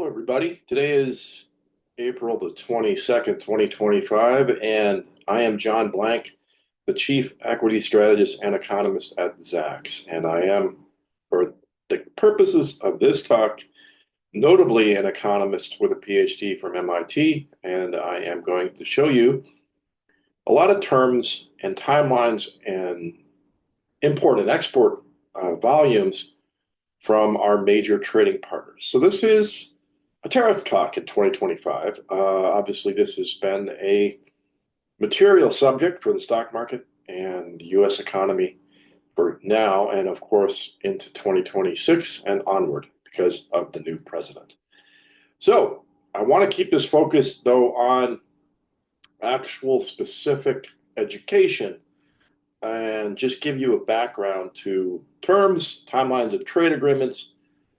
Everybody. Today is April the 22nd, 2025, and I am John Blank, the Chief Equity Strategist and Economist at Zacks. And I am, for the purposes of this talk, notably an economist with a PhD from MIT, and I am going to show you a lot of terms and timelines and import and export volumes from our major trading partners. So this is a tariff talk in 2025. Obviously, this has been a material subject for the stock market and the U.S. economy for now, and of course into 2026 and onward because of the new president. So I want to keep this focused, though, on actual specific education and just give you a background to terms, timelines of trade agreements,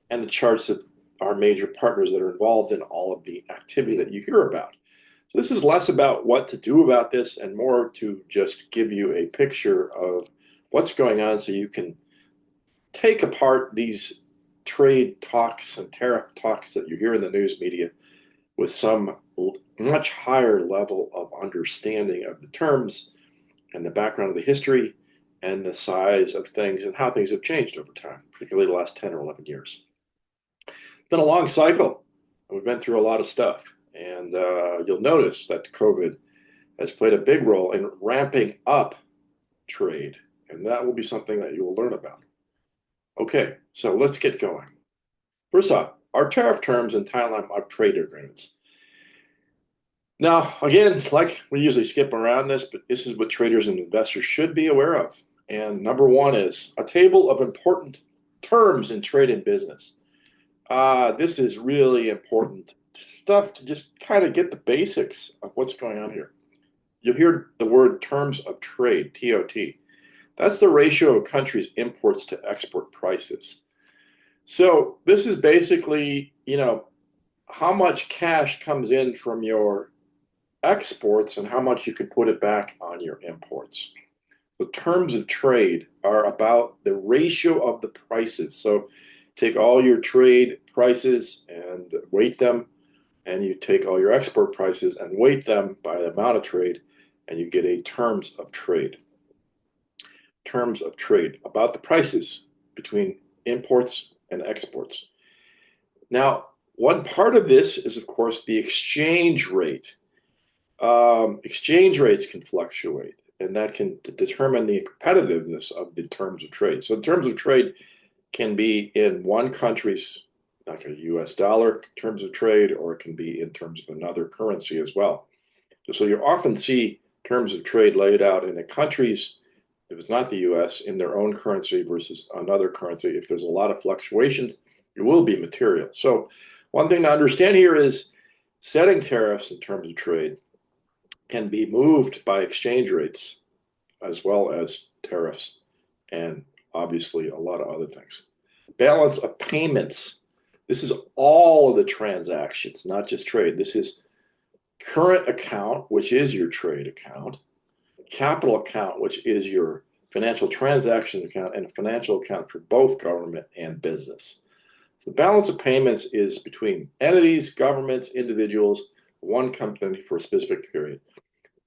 and the charts of our major partners that are involved in all of the activity that you hear about. So this is less about what to do about this and more to just give you a picture of what's going on so you can take apart these trade talks and tariff talks that you hear in the news media with some much higher level of understanding of the terms and the background of the history and the size of things and how things have changed over time, particularly the last 10 or 11 years. It's been a long cycle. We've been through a lot of stuff. And you'll notice that COVID has played a big role in ramping up trade. And that will be something that you will learn about. Okay, so let's get going. First off, our tariff terms and timeline of trade agreements. Now, again, like we usually skip around this, but this is what traders and investors should be aware of. And number one is a table of important terms in trade and business. This is really important stuff to just kind of get the basics of what's going on here. You'll hear the word terms of trade, TOT. That's the ratio of a country's imports to export prices. So this is basically, how much cash comes in from your exports and how much you could put it back on your imports. The terms of trade are about the ratio of the prices. So take all your trade prices and weight them, and you take all your export prices and weight them by the amount of trade, and you get a terms of trade. Terms of trade, about the prices between imports and exports. Now, one part of this is, of course, the exchange rate. Exchange rates can fluctuate, and that can determine the competitiveness of the terms of trade. So the terms of trade can be in one country's, like a US dollar terms of trade, or it can be in terms of another currency as well. So you often see terms of trade laid out in the countries, if it's not the US, in their own currency versus another currency. If there's a lot of fluctuations, it will be material. So one thing to understand here is setting tariffs in terms of trade can be moved by exchange rates as well as tariffs and obviously a lot of other things. Balance of payments. This is all of the transactions, not just trade. This is current account, which is your trade account, capital account, which is your financial transaction account, and a financial account for both government and business. So the balance of payments is between entities, governments, individuals, one company for a specific period.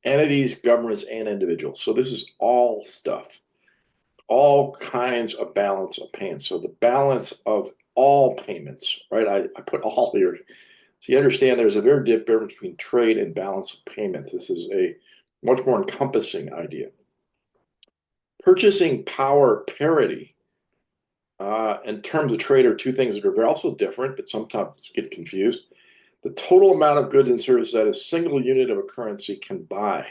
Entities, governments, and individuals. So this is all stuff, all kinds of balance of payments. So the balance of all payments, right? I put all here. So you understand there's a very big difference between trade and balance of payments. This is a much more encompassing idea. Purchasing power parity in terms of trade are two things that are also different, but sometimes get confused. The total amount of goods and services that a single unit of a currency can buy.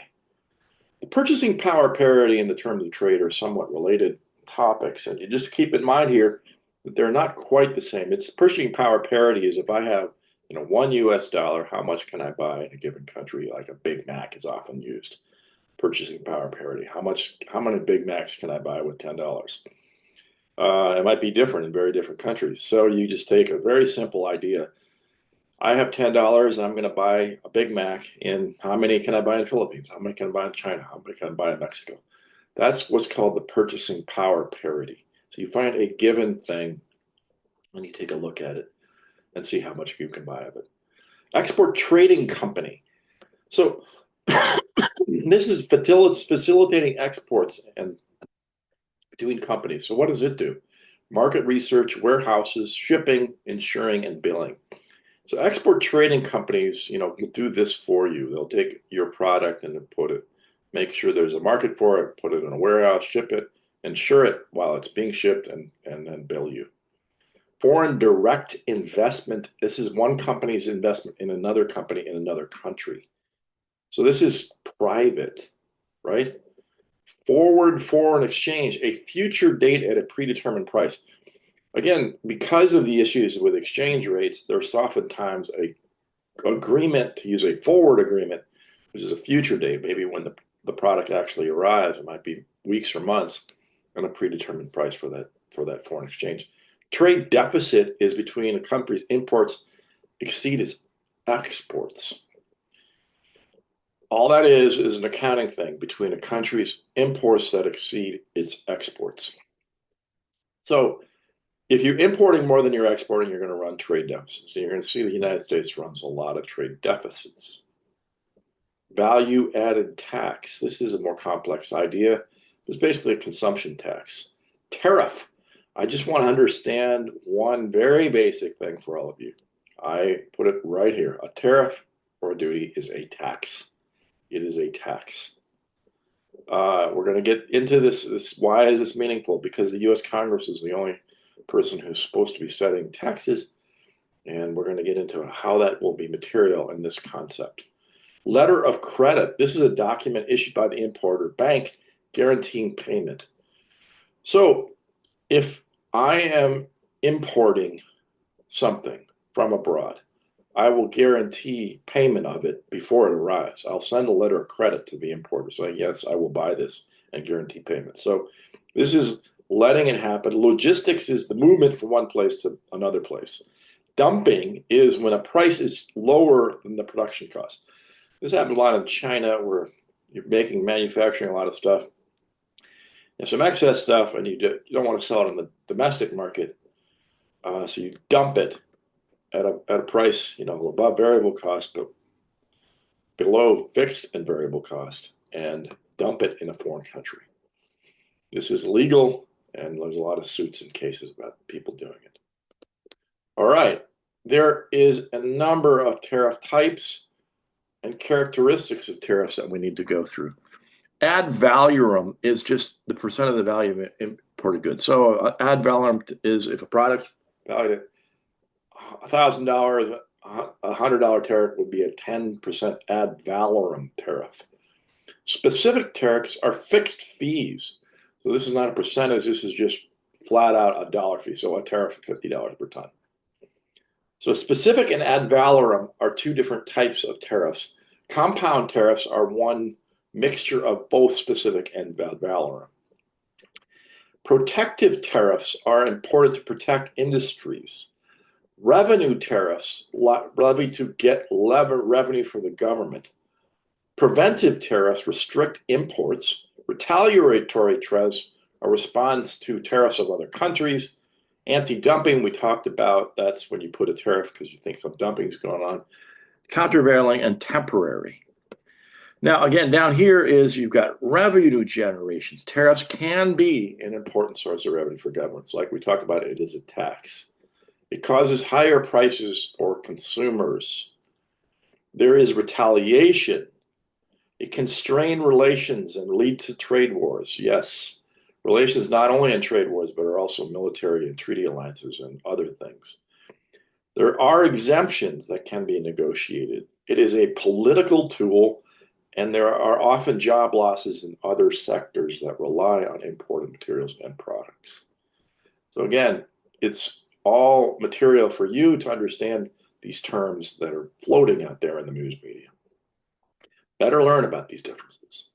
The purchasing power parity and the terms of trade are somewhat related topics, and you just keep in mind here that they're not quite the same. It's purchasing power parity is if I have, $1 US, how much can I buy in a given country? Like a Big Mac is often used. Purchasing power parity. How many Big Macs can I buy with $10? It might be different in very different countries. So you just take a very simple idea. I have $10 and I'm going to buy a Big Mac in how many can I buy in Philippines? How many can I buy in China? How many can I buy in Mexico? That's what's called the purchasing power parity. So you find a given thing and you take a look at it. and see how much you can buy of it. Export trading company. So this is facilitating exports and between companies. So what does it do? Market research, warehouses, shipping, insuring, and billing. So export trading companies, will do this for you. They'll take your product and make sure there's a market for it, put it in a warehouse, ship it, insure it while it's being shipped, and then bill you. Foreign direct investment. This is one company's investment in another company in another country. So this is private, right? Forward foreign exchange, a future date at a predetermined price. Again, because of the issues with exchange rates, there's oftentimes a agreement to use a forward agreement, which is a future date, maybe when the product actually arrives. It might be weeks or months, and a predetermined price for that foreign exchange. Trade deficit is between a country's imports exceed its exports. All that is an accounting thing between a country's imports that exceed its exports. So if you're importing more than you're exporting, you're going to run trade deficits. And you're going to see the United States runs a lot of trade deficits. Value added tax. This is a more complex idea. It's basically a consumption tax. Tariff. I just want to understand one very basic thing for all of you. I put it right here. A tariff or a duty is a tax. It is a tax. We're going to get into this. Why is this meaningful? Because the U.S. Congress is the only person who's supposed to be setting taxes, and we're going to get into how that will be material in this concept. Letter of credit. This is a document issued by the importer bank guaranteeing payment. So if I am importing something from abroad, I will guarantee payment of it before it arrives. I'll send a letter of credit to the importer saying, yes, I will buy this and guarantee payment. So this is letting it happen. Logistics is the movement from one place to another place. Dumping is when a price is lower than the production cost. This happens a lot in China where you're manufacturing a lot of stuff. And some excess stuff, and you don't want to sell it in the domestic market. So you dump it at a price, above variable cost, but below fixed and variable cost, and dump it in a foreign country. This is legal, and there's a lot of suits and cases about people doing it. All right, there is a number of tariff types and characteristics of tariffs that we need to go through. Ad valorem is just the percent of the value of imported goods. So ad valorem is if a product's valued at $1,000, $100 tariff would be a 10% ad valorem tariff. Specific tariffs are fixed fees. So this is not a percentage. This is just flat out a dollar fee. So a tariff of $50 per ton. So specific and ad valorem are two different types of tariffs. Compound tariffs are one mixture of both specific and ad valorem. Protective tariffs are important to protect industries. Revenue tariffs levied to get revenue for the government. Preventive tariffs restrict imports. Retaliatory tariffs are response to tariffs of other countries. Anti-dumping, we talked about, that's when you put a tariff because you think some dumping is going on. Countervailing and temporary. Now, again, down here is you've got revenue generations. Tariffs can be an important source of revenue for governments. Like we talked about, it is a tax. It causes higher prices for consumers. There is retaliation. It can strain relations and lead to trade wars. Yes, relations not only in trade wars, but are also military and treaty alliances and other things. There are exemptions that can be negotiated. It is a political tool, and there are often job losses in other sectors that rely on imported materials and products. So again, it's all material for you to understand these terms that are floating out there in the news media. Better learn about these differences.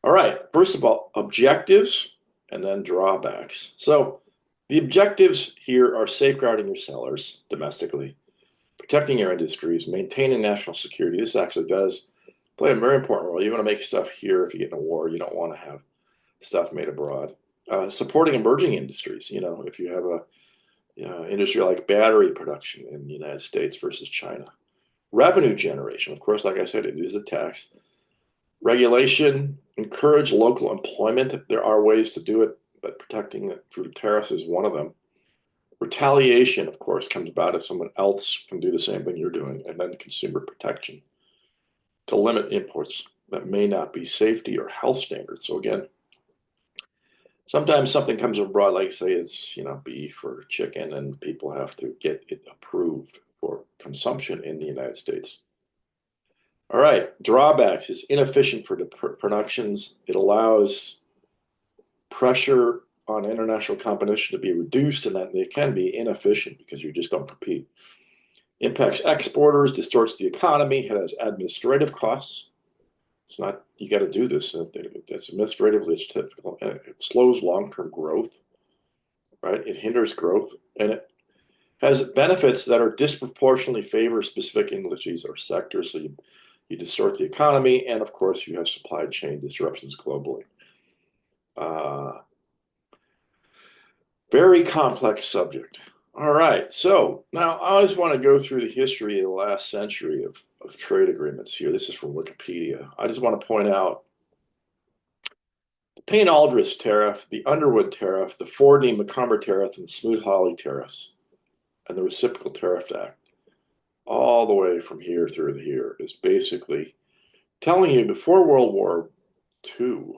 All right, first of all, objectives and then drawbacks. So the objectives here are safeguarding your sellers domestically, protecting your industries, maintaining national security. This actually does play a very important role. You want to make stuff here if you get in a war. You don't want to have stuff made abroad. Supporting emerging industries. If you have industry like battery production in the United States versus China. Revenue generation, of course, like I said, it is a tax. Regulation, encourage local employment. There are ways to do it, but protecting it through tariffs is one of them. Retaliation, of course, comes about if someone else can do the same thing you're doing, and then consumer protection to limit imports that may not be safety or health standards. So again, sometimes something comes abroad, like say it's beef or chicken, and people have to get it approved for consumption in the United States. All right, drawbacks. It's inefficient for the productions. It allows pressure on international competition to be reduced, and that they can be inefficient because you just don't compete. Impacts exporters, distorts the economy, it has administrative costs. It's not, you got to do this. It's administratively, it's difficult. And it slows long-term growth, right? It hinders growth, and it has benefits that are disproportionately favor specific industries or sectors. So you distort the economy, and of course, you have supply chain disruptions globally. Very complex subject. All right, so now I just want to go through the history of the last century of trade agreements here. This is from Wikipedia. I just want to point out the Payne-Aldrich tariff, the Underwood tariff, the Fordney-McCumber tariff, and the Smoot-Hawley tariffs, and the Reciprocal Tariff Act, all the way from here through here, is basically telling you before World War II,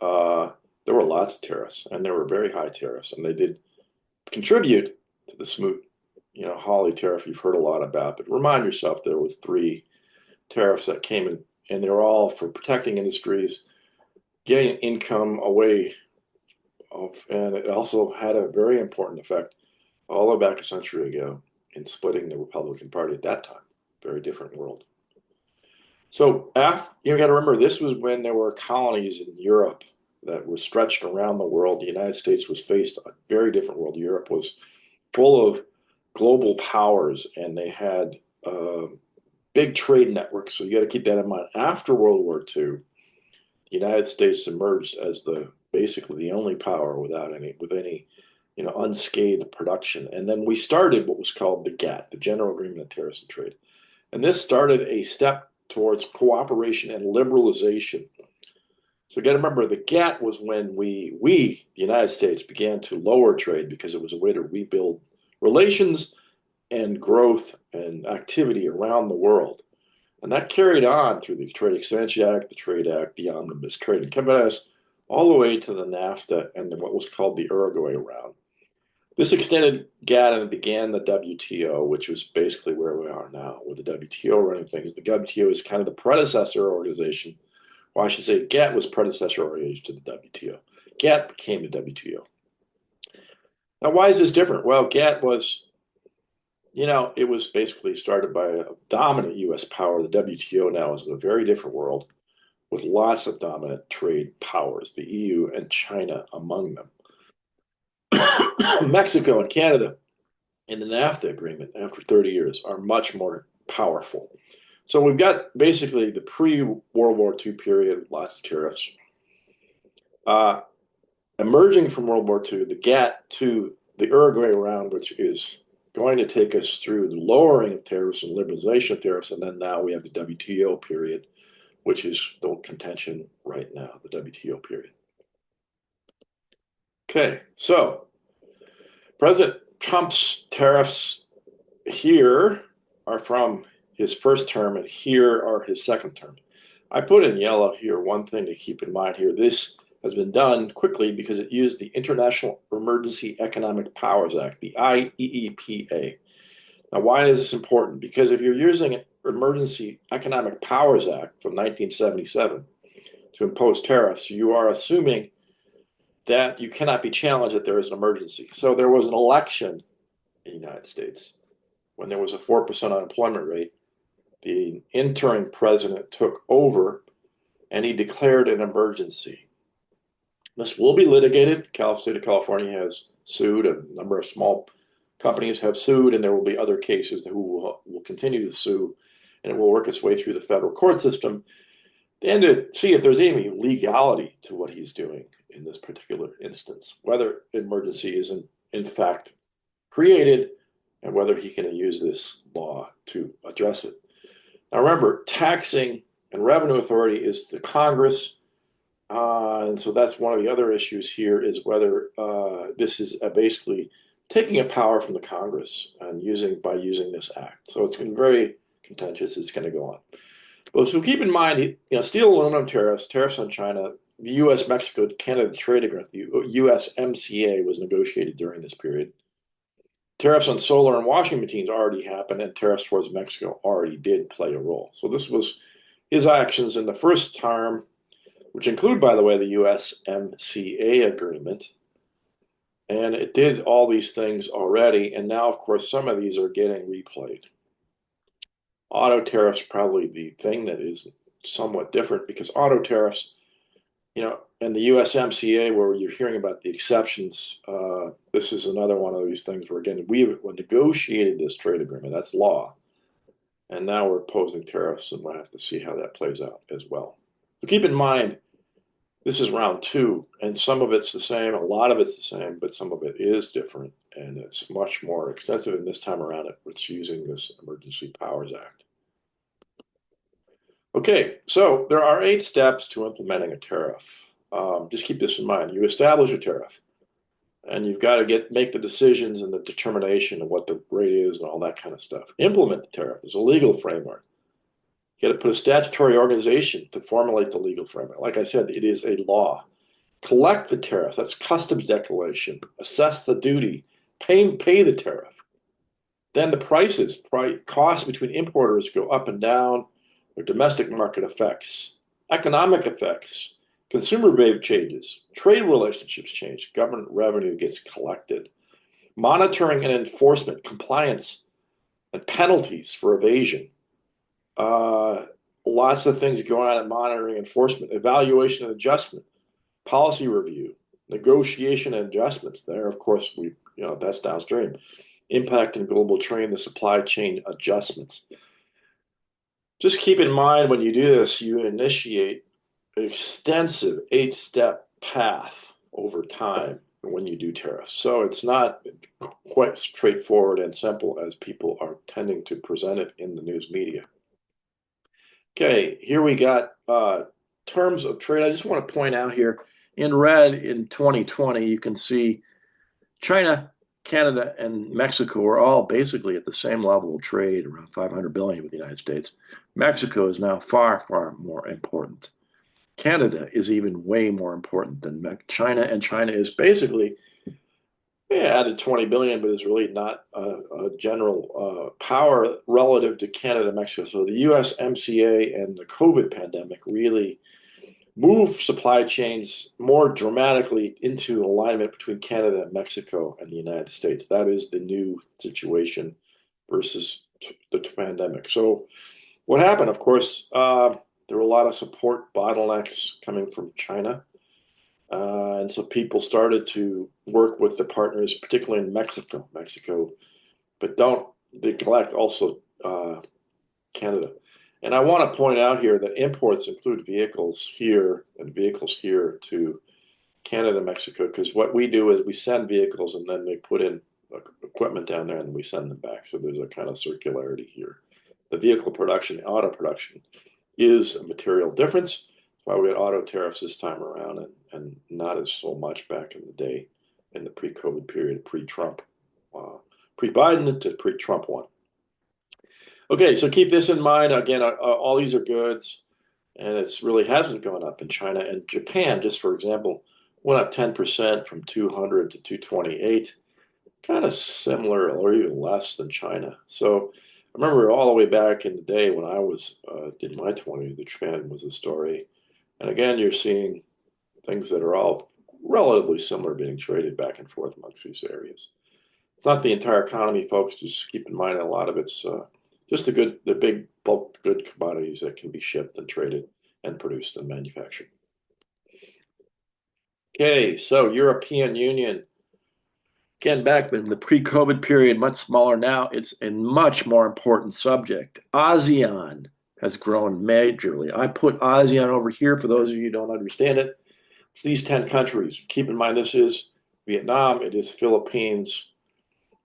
there were lots of tariffs, and there were very high tariffs, and they did contribute to the Smoot-Hawley tariff you've heard a lot about. But remind yourself there were 3 tariffs that came in, and they were all for protecting industries, getting income away and it also had a very important effect all the way back a century ago in splitting the Republican Party at that time. Very different world. So you got to remember, this was when there were colonies in Europe that were stretched around the world. The United States was faced a very different world. Europe was full of global powers, and they had big trade networks. So you got to keep that in mind. After World War II, the United States emerged as basically the only power with any unscathed production. And then we started what was called the GATT, the General Agreement on Tariffs and Trade. And this started a step towards cooperation and liberalization. So you got to remember, the GATT was when we, the United States, began to lower trade because it was a way to rebuild relations and growth and activity around the world. And that carried on through the Trade Expansion Act, the Trade Act, the Omnibus Trade and Covenants, all the way to the NAFTA and what was called the Uruguay round. This extended GATT and began the WTO, which was basically where we are now with the WTO running things. The WTO is kind of the predecessor organization. Well, I should say GATT was predecessor organization to the WTO. GATT became the WTO. Now, why is this different? Well, GATT was, it was basically started by a dominant U.S. power. The WTO now is a very different world with lots of dominant trade powers, the EU and China among them. Mexico and Canada in the NAFTA agreement after 30 years are much more powerful. So we've got basically the pre-World War II period, lots of tariffs. Emerging from World War II, the GATT to the Uruguay round, which is going to take us through the lowering of tariffs and liberalization of tariffs, and then now we have the WTO period, which is the contention right now, the WTO period. Okay, so President Trump's tariffs here are from his first term, and here are his second term. I put in yellow here one thing to keep in mind here. This has been done quickly because it used the International Emergency Economic Powers Act, the IEEPA. Now, why is this important? Because if you're using an Emergency Economic Powers Act from 1977 to impose tariffs, you are assuming that you cannot be challenged that there is an emergency. So there was an election in the United States when there was a 4% unemployment rate. The interim president took over and he declared an emergency. This will be litigated. State of California has sued. A number of small companies have sued, and there will be other cases who will continue to sue, and it will work its way through the federal court system and to see if there's any legality to what he's doing in this particular instance, whether emergency is in fact created and whether he can use this law to address it. Now remember, taxing and revenue authority is the Congress, and so that's one of the other issues here is whether this is basically taking a power from the Congress and by using this act. So it's going to be very contentious. It's going to go on. Well, so keep in mind, steel, aluminum tariffs, tariffs on China, the U.S., Mexico, Canada trade agreement, the USMCA was negotiated during this period. Tariffs on solar and washing machines already happened, and tariffs towards Mexico already did play a role. So this was his actions in the first term, which include, by the way, the USMCA agreement. And it did all these things already, and now, of course, some of these are getting replayed. Auto tariffs probably the thing that is somewhat different because auto tariffs, and the USMCA, where you're hearing about the exceptions, this is another one of these things where, again, we negotiated this trade agreement. That's law. And now we're imposing tariffs, and we'll have to see how that plays out as well. So keep in mind, this is round 2, and some of it's the same, a lot of it's the same, but some of it is different, and it's much more extensive. And this time around, it's using this Emergency Powers Act. Okay, so there are 8 steps to implementing a tariff. Just keep this in mind. You establish a tariff, and you've got to make the decisions and the determination of what the rate is and all that kind of stuff. Implement the tariff. There's a legal framework. You got to put a statutory organization to formulate the legal framework. Like I said, it is a law. Collect the tariff. That's customs declaration. Assess the duty. Pay the tariff. Then the costs between importers go up and down. Or domestic market effects, economic effects, consumer behavior changes, trade relationships change, government revenue gets collected, monitoring and enforcement, compliance, and penalties for evasion. Lots of things going on in monitoring, enforcement, evaluation and adjustment, policy review, negotiation and adjustments. There, of course, that's downstream. Impact in global trade, the supply chain adjustments. Just keep in mind when you do this, you initiate an extensive 8-step path over time when you do tariffs. So it's not quite straightforward and simple as people are tending to present it in the news media. Okay, here we got terms of trade. I just want to point out here, in red in 2020, you can see China, Canada, and Mexico are all basically at the same level of trade, around $500 billion with the United States. Mexico is now far, far more important. Canada is even way more important than China, and China is basically added 20 billion, but is really not a general power relative to Canada and Mexico. So the USMCA and the COVID pandemic really move supply chains more dramatically into alignment between Canada and Mexico and the United States. That is the new situation versus the pandemic. So what happened, of course, there were a lot of support bottlenecks coming from China. And so people started to work with the partners, particularly in Mexico, but don't neglect also Canada. And I want to point out here that imports include vehicles here to Canada, Mexico, because what we do is we send vehicles and then they put in equipment down there and we send them back. So there's a kind of circularity here. The vehicle production, auto production, is a material difference. That's why we had auto tariffs this time around and not as so much back in the day in the pre-COVID period, pre-Trump, pre-Biden to pre-Trump one. Okay, so keep this in mind. Again, all these are goods, and it really hasn't gone up in China. And Japan, just for example, went up 10% from 200 to 228, kind of similar or even less than China. So I remember all the way back in the day when I was in my 20s, that Japan was a story. And again, you're seeing things that are all relatively similar being traded back and forth amongst these areas. It's not the entire economy, folks. Just keep in mind a lot of it's just the big bulk good commodities that can be shipped and traded and produced and manufactured. Okay, so European Union. Again, back in the pre-COVID period, much smaller now, it's a much more important subject. ASEAN has grown majorly. I put ASEAN over here for those of you who don't understand it. These 10 countries, keep in mind this is Vietnam, it is Philippines,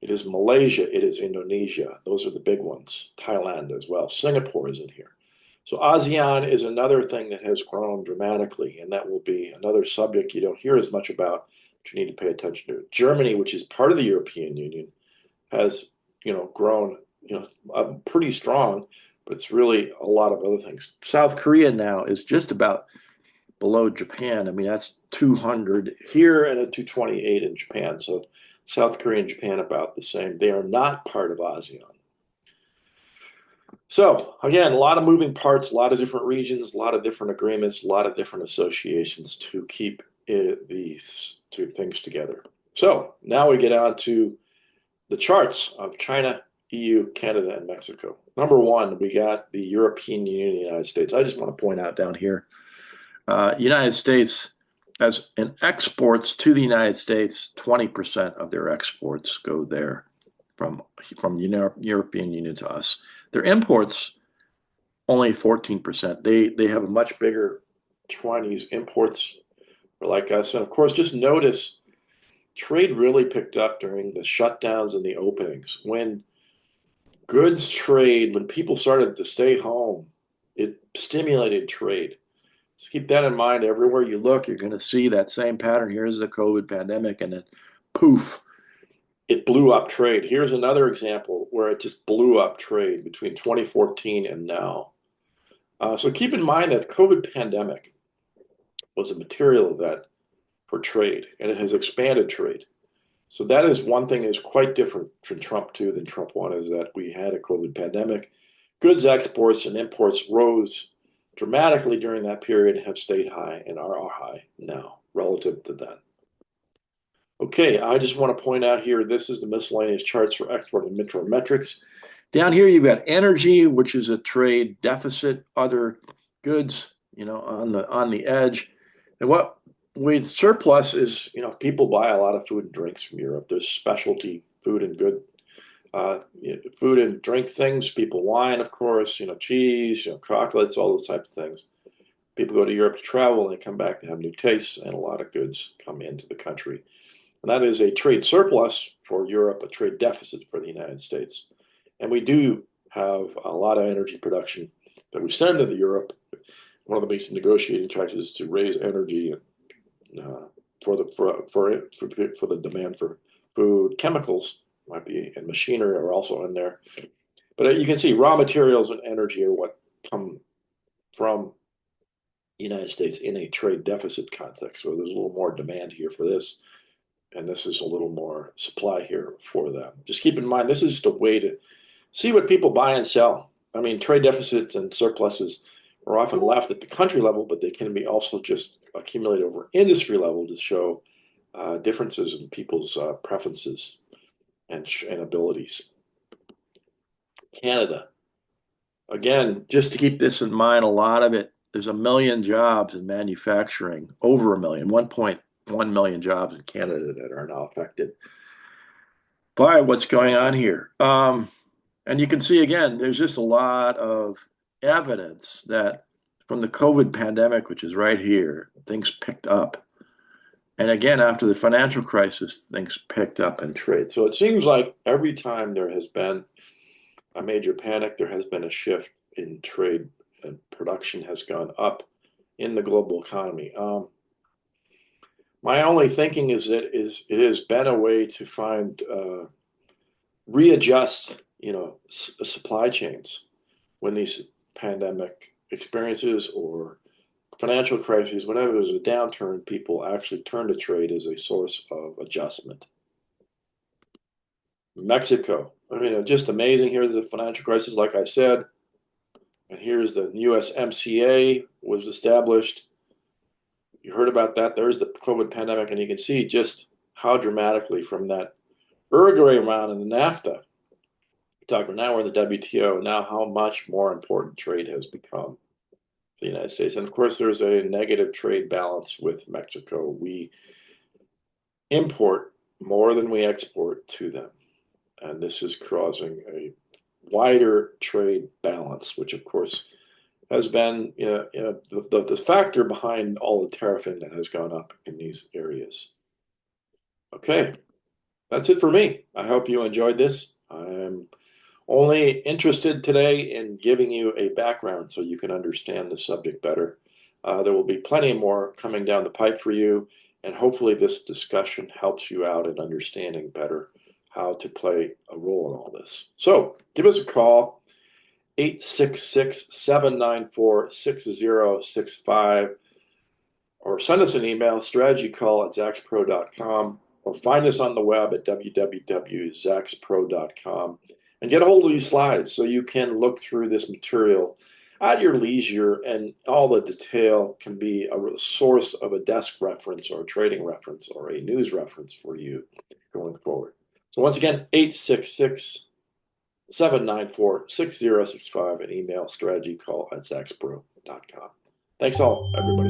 It is Malaysia. It is Indonesia. Those are the big ones. Thailand as well. Singapore is in here. So ASEAN is another thing that has grown dramatically, and that will be another subject you don't hear as much about, but you need to pay attention to. Germany, which is part of the European Union, has grown pretty strong, but it's really a lot of other things. South Korea now is just about below Japan. I mean, that's 200 here and a 228 in Japan. So South Korea and Japan about the same. They are not part of ASEAN. So again, a lot of moving parts, a lot of different regions, a lot of different agreements, a lot of different associations to keep these two things together. So now we get on to the charts of China, EU, Canada, and Mexico. Number one, we got the European Union and the United States. I just want to point out down here, United States, as in exports to the United States, 20% of their exports go there from the European Union to us. Their imports, only 14%. They have a much bigger Chinese imports like us. And of course, just notice trade really picked up during the shutdowns and the openings. When goods trade, when people started to stay home, it stimulated trade. So keep that in mind. Everywhere you look, you're going to see that same pattern. Here's the COVID pandemic, and then poof, it blew up trade. Here's another example where it just blew up trade between 2014 and now. So keep in mind that COVID pandemic was a material event for trade, and it has expanded trade. So that is one thing that is quite different from Trump 2 than Trump 1, is that we had a COVID pandemic. Goods exports and imports rose dramatically during that period and have stayed high and are high now relative to then. Okay, I just want to point out here, this is the miscellaneous charts for export and import metrics. Down here, you've got energy, which is a trade deficit, other goods, on the edge. And what with surplus is, people buy a lot of food and drinks from Europe. There's specialty food and food and drink things. People wine, of course, cheese, chocolates, all those types of things. People go to Europe to travel and they come back to have new tastes, and a lot of goods come into the country. And that is a trade surplus for Europe, a trade deficit for the United States. And we do have a lot of energy production that we send to Europe. One of the basic negotiating tactics is to raise energy for the demand for food. Chemicals might be, and machinery are also in there. But you can see raw materials and energy are what come from the United States in a trade deficit context. So there's a little more demand here for this, and this is a little more supply here for them. Just keep in mind, this is just a way to see what people buy and sell. I mean, trade deficits and surpluses are often left at the country level, but they can be also just accumulated over industry level to show differences in people's preferences and abilities. Canada. Again, just to keep this in mind, a lot of it, there's 1 million jobs in manufacturing, over 1 million, 1.1 million jobs in Canada that are now affected by what's going on here. And you can see, again, there's just a lot of evidence that from the COVID pandemic, which is right here, things picked up. And again, after the financial crisis, things picked up in trade. So it seems like every time there has been a major panic, there has been a shift in trade, and production has gone up in the global economy. My only thinking is that it has been a way to find readjust, supply chains when these pandemic experiences or financial crises, whenever there's a downturn, people actually turn to trade as a source of adjustment. Mexico, I mean, just amazing. Here's the financial crisis, like I said, and here's the USMCA was established. You heard about that. There's the COVID pandemic, and you can see just how dramatically from that Uruguay round in the NAFTA, talk about now we're in the WTO, now how much more important trade has become for the United States. And of course, there's a negative trade balance with Mexico. We import more than we export to them. And this is causing a wider trade balance, which of course has been the factor behind all the tariffing that has gone up in these areas. Okay, That's it for me. I hope you enjoyed this. I'm only interested today in giving you a background so you can understand the subject better. There will be plenty more coming down the pipe for you, and hopefully this discussion helps you out in understanding better how to play a role in all this. So give us a call, 866-794-6065, or send us an email, strategycall@zackspro.com, or find us on the web at www.zackspro.com, and get a hold of these slides so you can look through this material at your leisure, and all the detail can be a source of a desk reference or a trading reference or a news reference for you going forward. So once again, 866-794-6065, and email strategycall@zackspro.com. Thanks all, everybody.